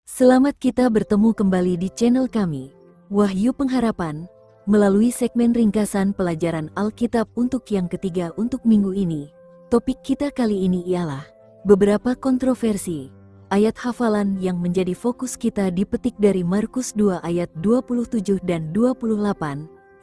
Selamat kita bertemu kembali di channel kami, Wahyu Pengharapan, melalui segmen ringkasan pelajaran Alkitab untuk yang ketiga untuk minggu ini. Topik kita kali ini ialah beberapa kontroversi. Ayat hafalan yang menjadi fokus kita dipetik dari Markus 2 ayat 27 dan 28,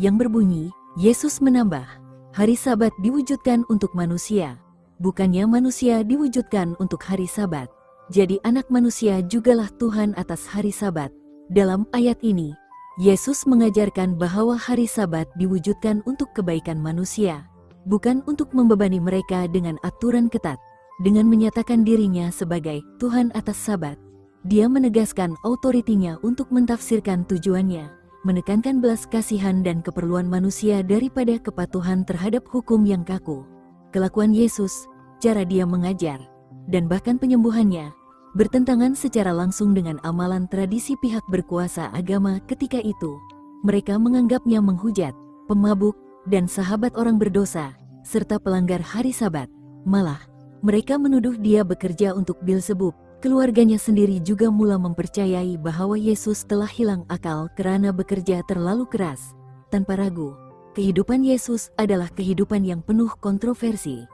yang berbunyi, Yesus menambah, hari Sabat diwujudkan untuk manusia, bukannya manusia diwujudkan untuk hari Sabat. Jadi anak manusia jugalah Tuhan atas hari Sabat. Dalam ayat ini, Yesus mengajarkan bahwa hari Sabat diwujudkan untuk kebaikan manusia, bukan untuk membebani mereka dengan aturan ketat. Dengan menyatakan dirinya sebagai Tuhan atas Sabat, Dia menegaskan otoritinya untuk mentafsirkan tujuannya, menekankan belas kasihan dan keperluan manusia daripada kepatuhan terhadap hukum yang kaku. Kelakuan Yesus, cara Dia mengajar, dan bahkan penyembuhannya, bertentangan secara langsung dengan amalan tradisi pihak berkuasa agama ketika itu. Mereka menganggapnya menghujat, pemabuk, dan sahabat orang berdosa, serta pelanggar hari Sabat. Malah, mereka menuduh Dia bekerja untuk Beelzebub. Keluarganya sendiri juga mula mempercayai bahwa Yesus telah hilang akal karena bekerja terlalu keras. Tanpa ragu, kehidupan Yesus adalah kehidupan yang penuh kontroversi.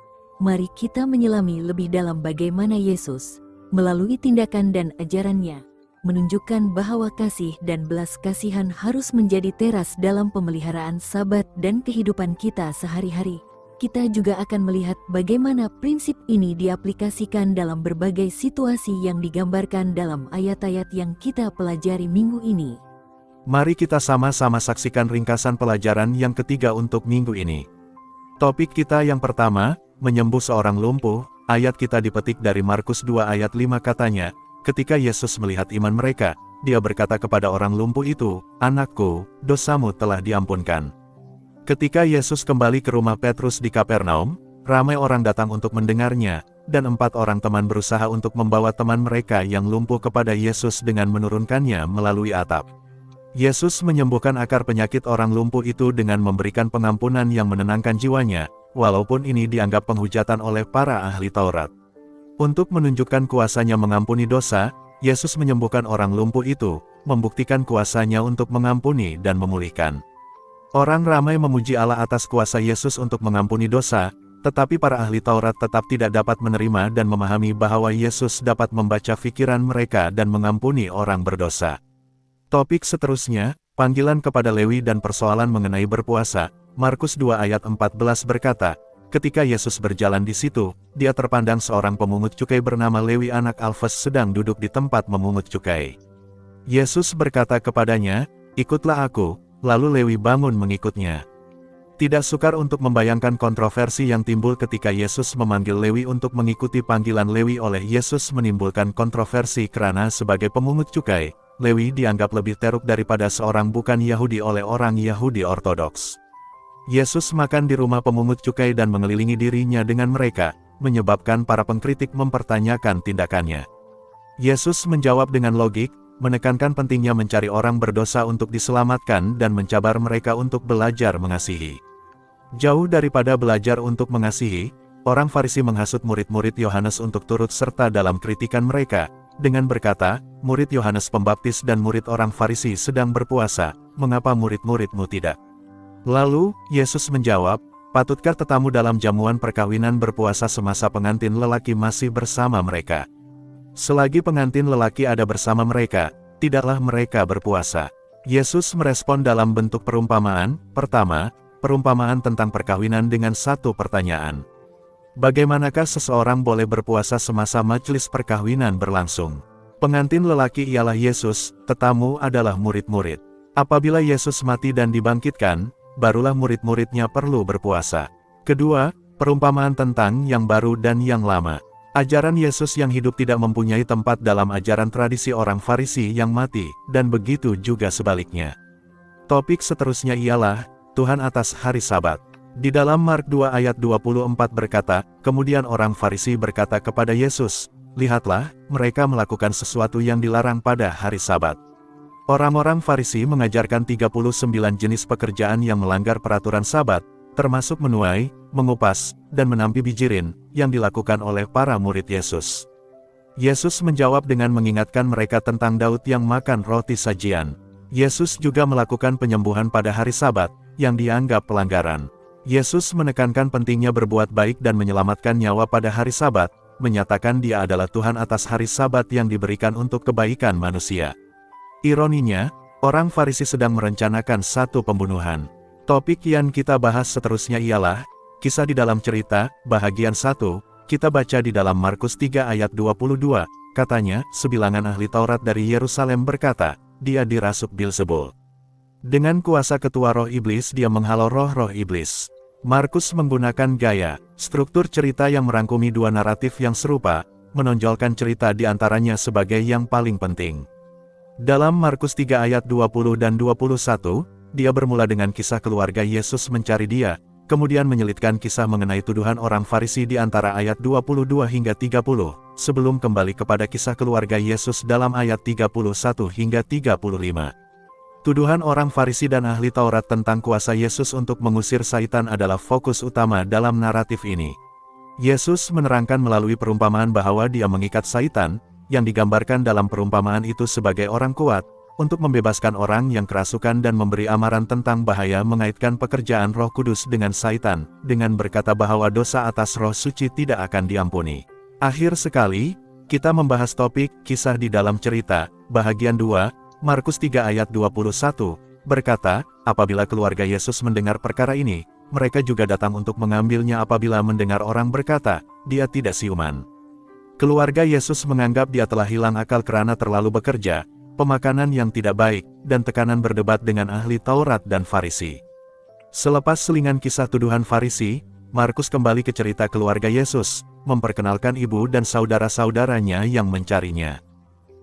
Mari kita menyelami lebih dalam bagaimana Yesus, melalui tindakan dan ajarannya, menunjukkan bahwa kasih dan belas kasihan harus menjadi teras dalam pemeliharaan Sabat dan kehidupan kita sehari-hari. Kita juga akan melihat bagaimana prinsip ini diaplikasikan dalam berbagai situasi yang digambarkan dalam ayat-ayat yang kita pelajari minggu ini. Mari kita sama-sama saksikan ringkasan pelajaran yang ketiga untuk minggu ini. Topik kita yang pertama, menyembuh seorang lumpuh. Ayat kita dipetik dari Markus 2 ayat 5 katanya, ketika Yesus melihat iman mereka, Dia berkata kepada orang lumpuh itu, "Anakku, dosamu telah diampunkan." Ketika Yesus kembali ke rumah Petrus di Kapernaum, ramai orang datang untuk mendengarnya, dan 4 orang teman berusaha untuk membawa teman mereka yang lumpuh kepada Yesus dengan menurunkannya melalui atap. Yesus menyembuhkan akar penyakit orang lumpuh itu dengan memberikan pengampunan yang menenangkan jiwanya, walaupun ini dianggap penghujatan oleh para ahli Taurat. Untuk menunjukkan kuasanya mengampuni dosa, Yesus menyembuhkan orang lumpuh itu, membuktikan kuasanya untuk mengampuni dan memulihkan. Orang ramai memuji Allah atas kuasa Yesus untuk mengampuni dosa, tetapi para ahli Taurat tetap tidak dapat menerima dan memahami bahwa Yesus dapat membaca pikiran mereka dan mengampuni orang berdosa. Topik seterusnya, panggilan kepada Lewi dan persoalan mengenai berpuasa. Markus 2 ayat 14 berkata, ketika Yesus berjalan di situ, Dia terpandang seorang pemungut cukai bernama Lewi anak Alfeus sedang duduk di tempat memungut cukai. Yesus berkata kepadanya, "Ikutlah aku." Lalu Lewi bangun mengikutnya. Tidak sukar untuk membayangkan kontroversi yang timbul ketika Yesus memanggil Lewi untuk mengikuti panggilan Lewi oleh Yesus menimbulkan kontroversi karena sebagai pemungut cukai, Lewi dianggap lebih teruk daripada seorang bukan Yahudi oleh orang Yahudi Ortodoks. Yesus makan di rumah pemungut cukai dan mengelilingi dirinya dengan mereka, menyebabkan para pengkritik mempertanyakan tindakannya. Yesus menjawab dengan logik, menekankan pentingnya mencari orang berdosa untuk diselamatkan dan mencabar mereka untuk belajar mengasihi. Jauh daripada belajar untuk mengasihi, orang Farisi menghasut murid-murid Yohanes untuk turut serta dalam kritikan mereka, dengan berkata, "Murid Yohanes Pembaptis dan murid orang Farisi sedang berpuasa, mengapa murid-muridmu tidak?" Lalu, Yesus menjawab, "Patutkah tetamu dalam jamuan perkawinan berpuasa semasa pengantin lelaki masih bersama mereka? Selagi pengantin lelaki ada bersama mereka, tidaklah mereka berpuasa." Yesus merespon dalam bentuk perumpamaan. Pertama, perumpamaan tentang perkawinan dengan satu pertanyaan. Bagaimanakah seseorang boleh berpuasa semasa majelis perkawinan berlangsung? Pengantin lelaki ialah Yesus, tetamu adalah murid-murid. Apabila Yesus mati dan dibangkitkan, barulah murid-muridnya perlu berpuasa. Kedua, perumpamaan tentang yang baru dan yang lama. Ajaran Yesus yang hidup tidak mempunyai tempat dalam ajaran tradisi orang Farisi yang mati, dan begitu juga sebaliknya. Topik seterusnya ialah Tuhan atas hari Sabat. Di dalam Mark 2 ayat 24 berkata, kemudian orang Farisi berkata kepada Yesus, "Lihatlah, mereka melakukan sesuatu yang dilarang pada hari Sabat." Orang-orang Farisi mengajarkan 39 jenis pekerjaan yang melanggar peraturan Sabat, termasuk menuai, mengupas, dan menampi bijirin, yang dilakukan oleh para murid Yesus. Yesus menjawab dengan mengingatkan mereka tentang Daud yang makan roti sajian. Yesus juga melakukan penyembuhan pada hari Sabat, yang dianggap pelanggaran. Yesus menekankan pentingnya berbuat baik dan menyelamatkan nyawa pada hari Sabat, menyatakan Dia adalah Tuhan atas hari Sabat yang diberikan untuk kebaikan manusia. Ironinya, orang Farisi sedang merencanakan satu pembunuhan. Topik yang kita bahas seterusnya ialah kisah di dalam cerita, bahagian 1. Kita baca di dalam Markus 3 ayat 22, katanya, sebilangan ahli Taurat dari Yerusalem berkata, dia dirasuk Bilzebul. Dengan kuasa ketua roh iblis dia menghalau roh-roh iblis. Markus menggunakan gaya, struktur cerita yang merangkumi dua naratif yang serupa, menonjolkan cerita di antaranya sebagai yang paling penting. Dalam Markus 3 ayat 20 dan 21, dia bermula dengan kisah keluarga Yesus mencari dia, kemudian menyelitkan kisah mengenai tuduhan orang Farisi di antara ayat 22 hingga 30, sebelum kembali kepada kisah keluarga Yesus dalam ayat 31 hingga 35. Tuduhan orang Farisi dan ahli Taurat tentang kuasa Yesus untuk mengusir Saitan adalah fokus utama dalam naratif ini. Yesus menerangkan melalui perumpamaan bahwa dia mengikat Saitan, yang digambarkan dalam perumpamaan itu sebagai orang kuat, untuk membebaskan orang yang kerasukan dan memberi amaran tentang bahaya mengaitkan pekerjaan Roh Kudus dengan Saitan, dengan berkata bahwa dosa atas Roh Suci tidak akan diampuni. Akhir sekali, kita membahas topik kisah di dalam cerita, bahagian 2, Markus 3 ayat 21, berkata, apabila keluarga Yesus mendengar perkara ini, mereka juga datang untuk mengambilnya apabila mendengar orang berkata, dia tidak siuman. Keluarga Yesus menganggap dia telah hilang akal karena terlalu bekerja, pemakanan yang tidak baik, dan tekanan berdebat dengan ahli Taurat dan Farisi. Selepas selingan kisah tuduhan Farisi, Markus kembali ke cerita keluarga Yesus, memperkenalkan ibu dan saudara-saudaranya yang mencarinya.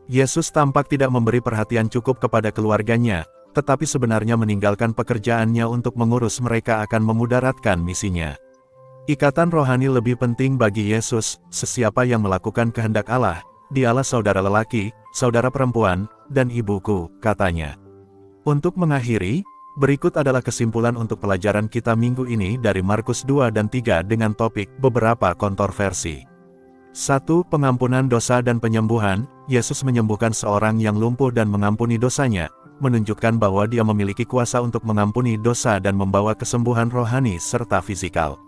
Yesus tampak tidak memberi perhatian cukup kepada keluarganya, tetapi sebenarnya meninggalkan pekerjaannya untuk mengurus mereka akan memudaratkan misinya. Ikatan rohani lebih penting bagi Yesus, sesiapa yang melakukan kehendak Allah, dialah saudara lelaki, saudara perempuan, dan ibuku, katanya. Untuk mengakhiri, berikut adalah kesimpulan untuk pelajaran kita minggu ini dari Markus 2 dan 3 dengan topik beberapa kontroversi. 1. Pengampunan dosa dan penyembuhan. Yesus menyembuhkan seorang yang lumpuh dan mengampuni dosanya, menunjukkan bahwa dia memiliki kuasa untuk mengampuni dosa dan membawa kesembuhan rohani serta fisikal.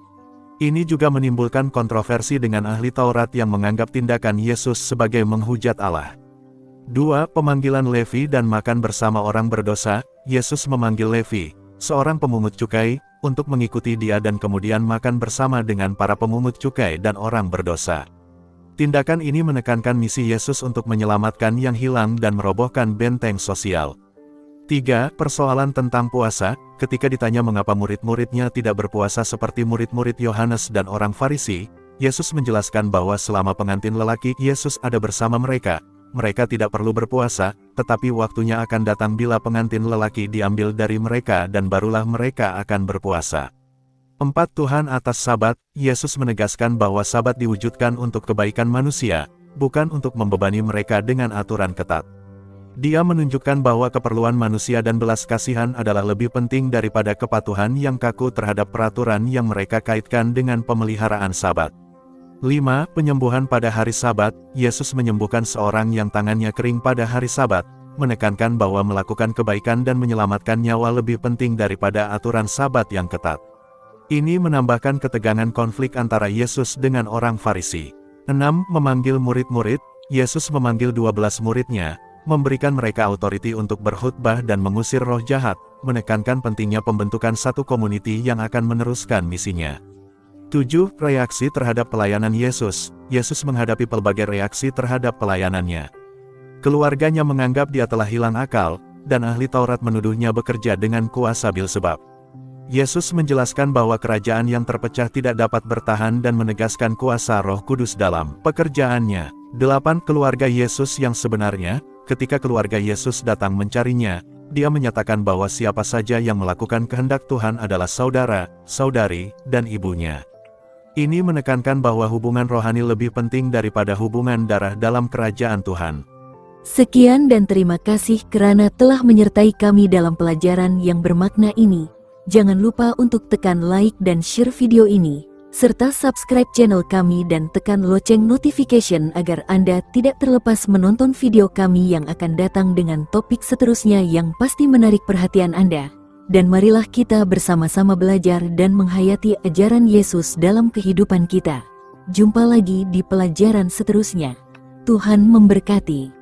Ini juga menimbulkan kontroversi dengan ahli Taurat yang menganggap tindakan Yesus sebagai menghujat Allah. 2. Pemanggilan Levi dan makan bersama orang berdosa. Yesus memanggil Levi, seorang pemungut cukai, untuk mengikuti dia dan kemudian makan bersama dengan para pemungut cukai dan orang berdosa. Tindakan ini menekankan misi Yesus untuk menyelamatkan yang hilang dan merobohkan benteng sosial. 3. Persoalan tentang puasa. Ketika ditanya mengapa murid-muridnya tidak berpuasa seperti murid-murid Yohanes dan orang Farisi, Yesus menjelaskan bahwa selama pengantin lelaki Yesus ada bersama mereka, mereka tidak perlu berpuasa, tetapi waktunya akan datang bila pengantin lelaki diambil dari mereka dan barulah mereka akan berpuasa. 4. Tuhan atas Sabat. Yesus menegaskan bahwa Sabat diwujudkan untuk kebaikan manusia, bukan untuk membebani mereka dengan aturan ketat. Dia menunjukkan bahwa keperluan manusia dan belas kasihan adalah lebih penting daripada kepatuhan yang kaku terhadap peraturan yang mereka kaitkan dengan pemeliharaan Sabat. 5. Penyembuhan pada hari Sabat. Yesus menyembuhkan seorang yang tangannya kering pada hari Sabat, menekankan bahwa melakukan kebaikan dan menyelamatkan nyawa lebih penting daripada aturan Sabat yang ketat. Ini menambahkan ketegangan konflik antara Yesus dengan orang Farisi. 6. Memanggil murid-murid. Yesus memanggil 12 muridnya, memberikan mereka otoriti untuk berkhutbah dan mengusir roh jahat, menekankan pentingnya pembentukan satu komuniti yang akan meneruskan misinya. 7. Reaksi terhadap pelayanan Yesus. Yesus menghadapi pelbagai reaksi terhadap pelayanannya. Keluarganya menganggap dia telah hilang akal, dan ahli Taurat menuduhnya bekerja dengan kuasa Bilzebub. Yesus menjelaskan bahwa kerajaan yang terpecah tidak dapat bertahan dan menegaskan kuasa Roh Kudus dalam pekerjaannya. 8. Keluarga Yesus yang sebenarnya. Ketika keluarga Yesus datang mencarinya, dia menyatakan bahwa siapa saja yang melakukan kehendak Tuhan adalah saudara, saudari, dan ibunya. Ini menekankan bahwa hubungan rohani lebih penting daripada hubungan darah dalam kerajaan Tuhan. Sekian dan terima kasih kerana telah menyertai kami dalam pelajaran yang bermakna ini. Jangan lupa untuk tekan like dan share video ini. serta subscribe channel kami dan tekan lonceng notification agar Anda tidak terlepas menonton video kami yang akan datang dengan topik seterusnya yang pasti menarik perhatian Anda. Dan marilah kita bersama-sama belajar dan menghayati ajaran Yesus dalam kehidupan kita. Jumpa lagi di pelajaran seterusnya. Tuhan memberkati.